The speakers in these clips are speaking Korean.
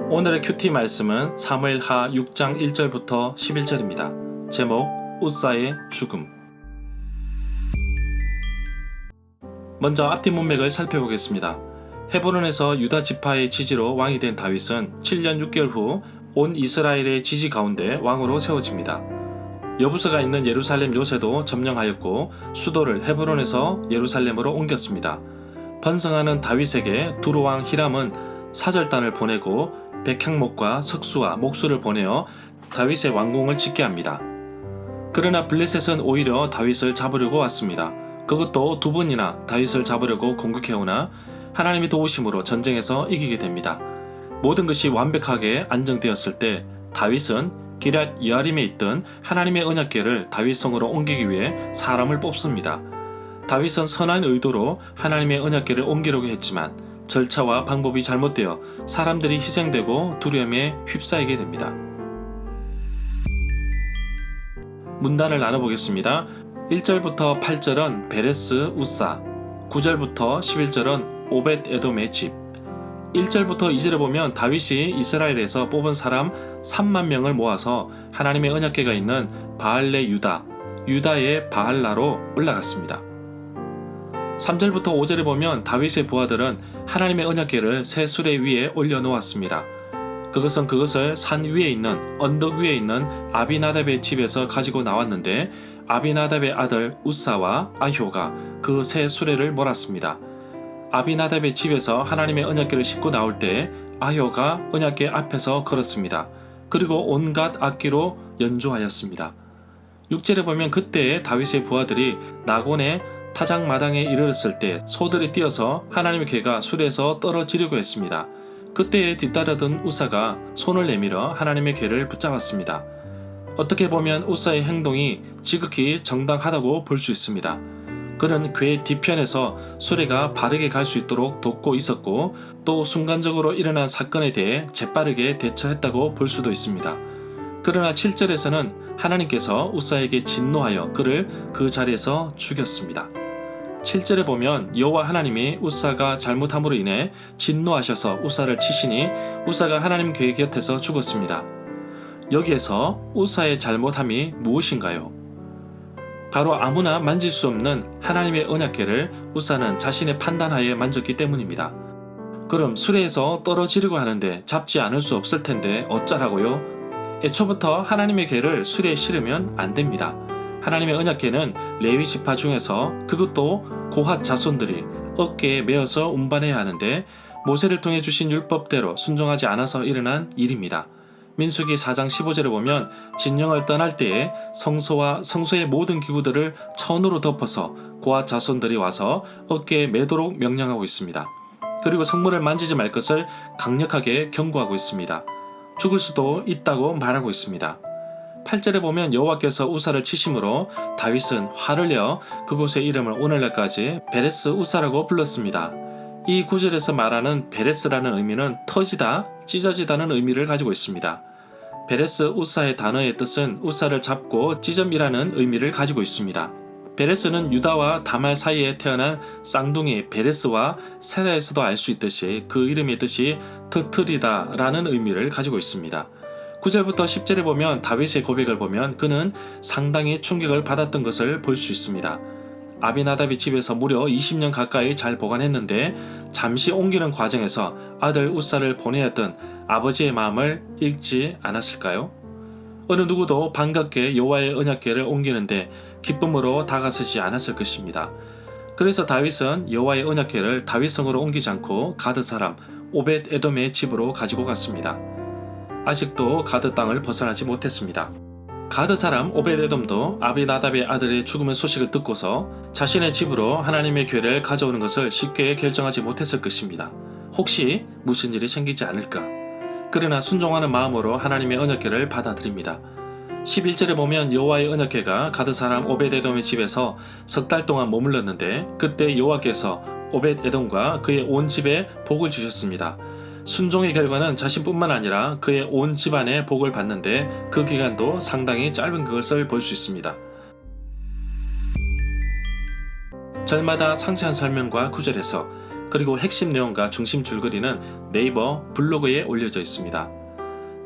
오늘의 큐티 말씀은 사무엘하 6장 1절부터 11절입니다. 제목 우사의 죽음. 먼저 앞뒤 문맥을 살펴보겠습니다. 헤브론에서 유다 지파의 지지로 왕이 된 다윗은 7년 6개월 후 온 이스라엘의 지지 가운데 왕으로 세워집니다. 여부서가 있는 예루살렘 요새도 점령하였고 수도를 헤브론에서 예루살렘으로 옮겼습니다. 번성하는 다윗에게 두로왕 히람은 사절단을 보내고 백향목과 석수와 목수를 보내어 다윗의 왕궁을 짓게 합니다. 그러나 블레셋은 오히려 다윗을 잡으려고 왔습니다. 그것도 2번이나 다윗을 잡으려고 공격해오나 하나님의 도우심으로 전쟁에서 이기게 됩니다. 모든 것이 완벽하게 안정되었을 때 다윗은 기럇 여아림에 있던 하나님의 언약궤를 다윗성으로 옮기기 위해 사람을 뽑습니다. 다윗은 선한 의도로 하나님의 언약궤를 옮기려고 했지만 절차와 방법이 잘못되어 사람들이 희생되고 두려움에 휩싸이게 됩니다. 문단을 나눠보겠습니다. 1절부터 8절은 베레스 우사, 9절부터 11절은 오벳 에돔의 집. 1절부터 2절에 보면 다윗이 이스라엘에서 뽑은 사람 3만 명을 모아서 하나님의 언약궤가 있는 바알레 유다의 바알라로 올라갔습니다. 3절부터 5절에 보면 다윗의 부하들은 하나님의 언약궤를 새 수레 위에 올려놓았습니다. 그것을 산 위에 있는 언덕 위에 있는 아비나답의 집에서 가지고 나왔는데 아비나답의 아들 우사와 아효가 그 새 수레를 몰았습니다. 아비나답의 집에서 하나님의 언약궤를 싣고 나올 때 아효가 언약궤 앞에서 걸었습니다. 그리고 온갖 악기로 연주하였습니다. 6절에 보면 그때 다윗의 부하들이 나곤의 타작마당에 이르렀을 때 소들이 뛰어서 하나님의 궤가 수레에서 떨어지려고 했습니다. 그때에 뒤따르던 우사가 손을 내밀어 하나님의 궤를 붙잡았습니다. 어떻게 보면 우사의 행동이 지극히 정당하다고 볼 수 있습니다. 그는 궤 뒤편에서 수레가 바르게 갈 수 있도록 돕고 있었고 또 순간적으로 일어난 사건에 대해 재빠르게 대처했다고 볼 수도 있습니다. 그러나 7절에서는 하나님께서 우사에게 진노하여 그를 그 자리에서 죽였습니다. 7절에 보면 여호와 하나님이 우사가 잘못함으로 인해 진노하셔서 우사를 치시니 우사가 하나님 궤 곁에서 죽었습니다. 여기에서 우사의 잘못함이 무엇인가요? 바로 아무나 만질 수 없는 하나님의 언약궤를 우사는 자신의 판단하에 만졌기 때문입니다. 그럼 수레에서 떨어지려고 하는데 잡지 않을 수 없을 텐데 어쩌라고요? 애초부터 하나님의 궤를 수레에 실으면 안 됩니다. 하나님의 언약궤는 레위 지파 중에서 그것도 고핫 자손들이 어깨에 메어서 운반해야 하는데 모세를 통해 주신 율법대로 순종하지 않아서 일어난 일입니다. 민수기 4장 15절에 보면 진영을 떠날 때에 성소의 모든 기구들을 천으로 덮어서 고핫 자손들이 와서 어깨에 매도록 명령하고 있습니다. 그리고 성물을 만지지 말 것을 강력하게 경고하고 있습니다. 죽을 수도 있다고 말하고 있습니다. 8절에 보면 여호와께서 우사를 치심으로 다윗은 화를 내어 그곳의 이름을 오늘날까지 베레스 우사라고 불렀습니다. 이 구절에서 말하는 베레스라는 의미는 터지다, 찢어지다는 의미를 가지고 있습니다. 베레스 우사의 단어의 뜻은 우사를 잡고 찢음이라는 의미를 가지고 있습니다. 베레스는 유다와 다말 사이에 태어난 쌍둥이 베레스와 세라에서도 알 수 있듯이 그 이름의 뜻이 터트리다 라는 의미를 가지고 있습니다. 9절부터 10절에 보면 다윗의 고백을 보면 그는 상당히 충격을 받았던 것을 볼 수 있습니다. 아비나답의 집에서 무려 20년 가까이 잘 보관했는데 잠시 옮기는 과정에서 아들 우사를 보내야 했던 아버지의 마음을 읽지 않았을까요? 어느 누구도 반갑게 여호와의 언약궤를 옮기는데 기쁨으로 다가서지 않았을 것입니다. 그래서 다윗은 여호와의 언약궤를 다윗성으로 옮기지 않고 가드 사람 오벳 에돔의 집으로 가지고 갔습니다. 아직도 가드 땅을 벗어나지 못했습니다. 가드 사람 오벳 에돔도 아비나답의 아들의 죽음의 소식을 듣고서 자신의 집으로 하나님의 궤를 가져오는 것을 쉽게 결정하지 못했을 것입니다. 혹시 무슨 일이 생기지 않을까? 그러나 순종하는 마음으로 하나님의 언약궤를 받아들입니다. 11절에 보면 여호와의 언약궤가 가드 사람 오벳 에돔의 집에서 석 달 동안 머물렀는데 그때 여호와께서 오벳 에돔과 그의 온 집에 복을 주셨습니다. 순종의 결과는 자신뿐만 아니라 그의 온 집안의 복을 받는데 그 기간도 상당히 짧은 것을 볼 수 있습니다. 절마다 상세한 설명과 구절에서 그리고 핵심 내용과 중심 줄거리는 네이버 블로그에 올려져 있습니다.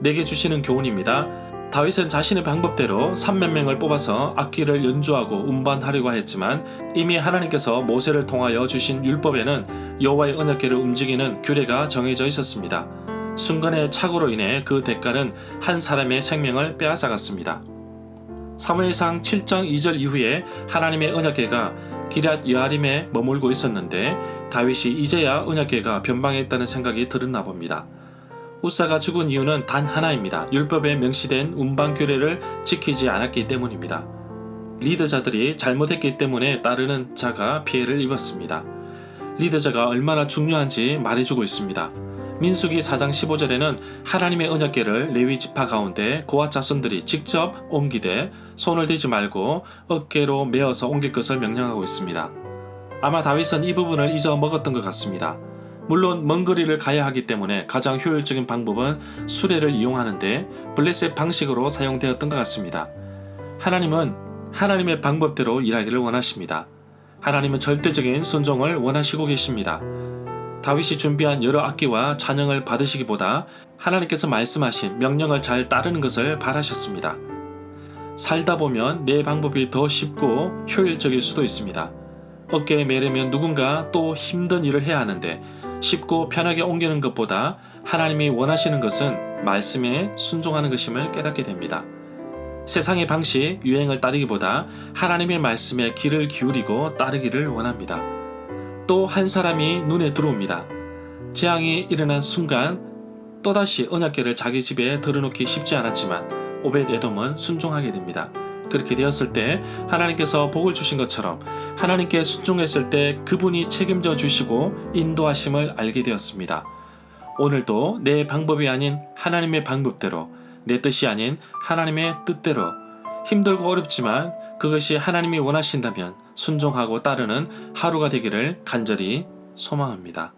내게 주시는 교훈입니다. 다윗은 자신의 방법대로 3만 명을 뽑아서 악기를 연주하고 음반하려고 했지만 이미 하나님께서 모세를 통하여 주신 율법에는 여호와의 언약궤를 움직이는 규례가 정해져 있었습니다. 순간의 착오로 인해 그 대가는 한 사람의 생명을 빼앗아갔습니다. 사무엘상 7장 2절 이후에 하나님의 언약궤가 기럇 여아림에 머물고 있었는데 다윗이 이제야 언약궤가 변방했다는 생각이 들었나 봅니다. 우사가 죽은 이유는 단 하나입니다. 율법에 명시된 운반 규례를 지키지 않았기 때문입니다. 리더자들이 잘못했기 때문에 따르는 자가 피해를 입었습니다. 리더자가 얼마나 중요한지 말해주고 있습니다. 민수기 4장 15절에는 하나님의 언약궤를 레위 지파 가운데 고앗 자손들이 직접 옮기되 손을 대지 말고 어깨로 메어서 옮길 것을 명령하고 있습니다. 아마 다윗은 이 부분을 잊어먹었던 것 같습니다. 물론 먼 거리를 가야 하기 때문에 가장 효율적인 방법은 수레를 이용하는데 블레셋 방식으로 사용되었던 것 같습니다. 하나님은 하나님의 방법대로 일하기를 원하십니다. 하나님은 절대적인 순종을 원하시고 계십니다. 다윗이 준비한 여러 악기와 찬양을 받으시기보다 하나님께서 말씀하신 명령을 잘 따르는 것을 바라셨습니다. 살다 보면 내 방법이 더 쉽고 효율적일 수도 있습니다. 어깨에 매려면 누군가 또 힘든 일을 해야 하는데 쉽고 편하게 옮기는 것보다 하나님이 원하시는 것은 말씀에 순종하는 것임을 깨닫게 됩니다. 세상의 방식, 유행을 따르기보다 하나님의 말씀에 귀를 기울이고 따르기를 원합니다. 또 한 사람이 눈에 들어옵니다. 재앙이 일어난 순간 또다시 언약궤를 자기 집에 들어놓기 쉽지 않았지만 오벳 에돔은 순종하게 됩니다. 그렇게 되었을 때 하나님께서 복을 주신 것처럼 하나님께 순종했을 때 그분이 책임져 주시고 인도하심을 알게 되었습니다. 오늘도 내 방법이 아닌 하나님의 방법대로, 내 뜻이 아닌 하나님의 뜻대로 힘들고 어렵지만 그것이 하나님이 원하신다면 순종하고 따르는 하루가 되기를 간절히 소망합니다.